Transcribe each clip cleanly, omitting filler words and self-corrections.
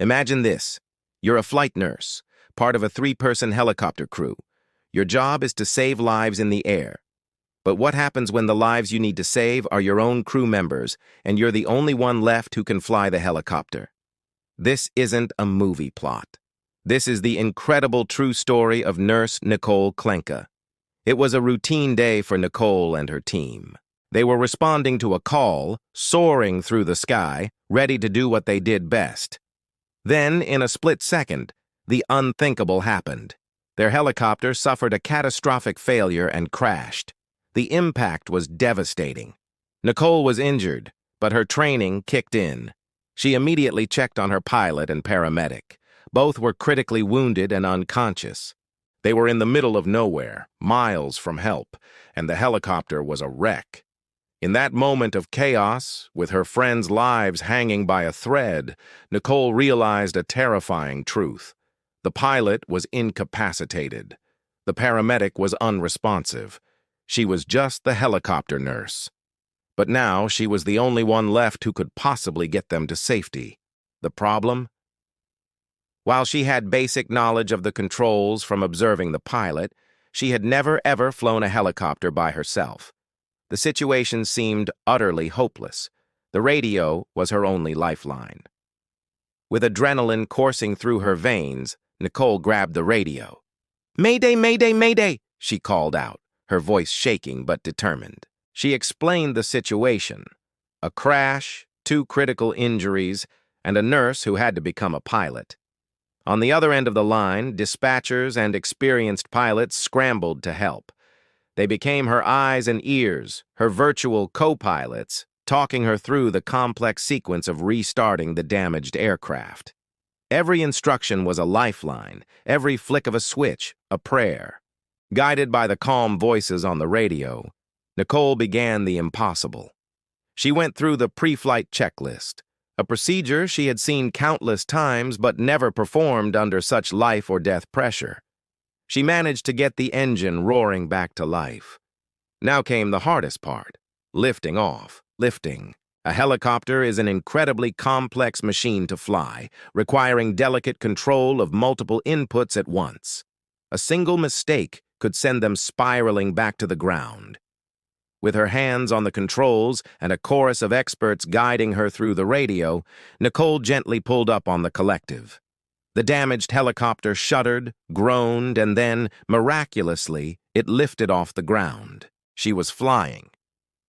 Imagine this. You're a flight nurse, part of a three-person helicopter crew. Your job is to save lives in the air. But what happens when the lives you need to save are your own crew members, and you're the only one left who can fly the helicopter? This isn't a movie plot. This is the incredible true story of Nurse Nicole Klenka. It was a routine day for Nicole and her team. They were responding to a call, soaring through the sky, ready to do what they did best. Then, in a split second, the unthinkable happened. Their helicopter suffered a catastrophic failure and crashed. The impact was devastating. Nicole was injured, but her training kicked in. She immediately checked on her pilot and paramedic. Both were critically wounded and unconscious. They were in the middle of nowhere, miles from help, and the helicopter was a wreck. In that moment of chaos, with her friends' lives hanging by a thread, Nicole realized a terrifying truth. The pilot was incapacitated. The paramedic was unresponsive. She was just the helicopter nurse. But now she was the only one left who could possibly get them to safety. The problem? While she had basic knowledge of the controls from observing the pilot, she had never ever flown a helicopter by herself. The situation seemed utterly hopeless. The radio was her only lifeline. With adrenaline coursing through her veins, Nicole grabbed the radio. "Mayday, mayday, mayday," she called out, her voice shaking but determined. She explained the situation: a crash, 2 critical injuries, and a nurse who had to become a pilot. On the other end of the line, dispatchers and experienced pilots scrambled to help. They became her eyes and ears, her virtual co-pilots, talking her through the complex sequence of restarting the damaged aircraft. Every instruction was a lifeline, every flick of a switch, a prayer. Guided by the calm voices on the radio, Nicole began the impossible. She went through the pre-flight checklist, a procedure she had seen countless times but never performed under such life or death pressure. She managed to get the engine roaring back to life. Now came the hardest part: lifting off, lifting. A helicopter is an incredibly complex machine to fly, requiring delicate control of multiple inputs at once. A single mistake could send them spiraling back to the ground. With her hands on the controls and a chorus of experts guiding her through the radio, Nicole gently pulled up on the collective. The damaged helicopter shuddered, groaned, and then, miraculously, it lifted off the ground. She was flying.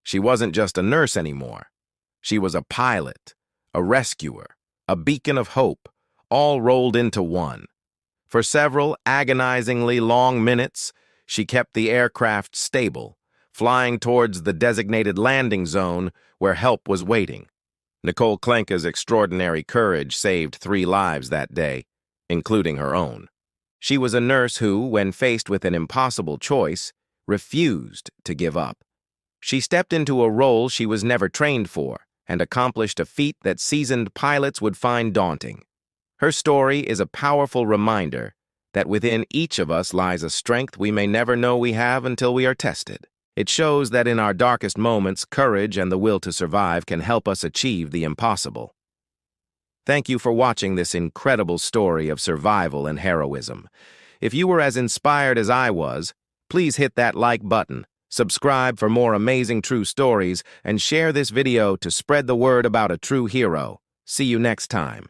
She wasn't just a nurse anymore. She was a pilot, a rescuer, a beacon of hope, all rolled into one. For several agonizingly long minutes, she kept the aircraft stable, flying towards the designated landing zone where help was waiting. Nicole Klenka's extraordinary courage saved 3 lives that day, including her own. She was a nurse who, when faced with an impossible choice, refused to give up. She stepped into a role she was never trained for and accomplished a feat that seasoned pilots would find daunting. Her story is a powerful reminder that within each of us lies a strength we may never know we have until we are tested. It shows that in our darkest moments, courage and the will to survive can help us achieve the impossible. Thank you for watching this incredible story of survival and heroism. If you were as inspired as I was, please hit that like button, subscribe for more amazing true stories, and share this video to spread the word about a true hero. See you next time.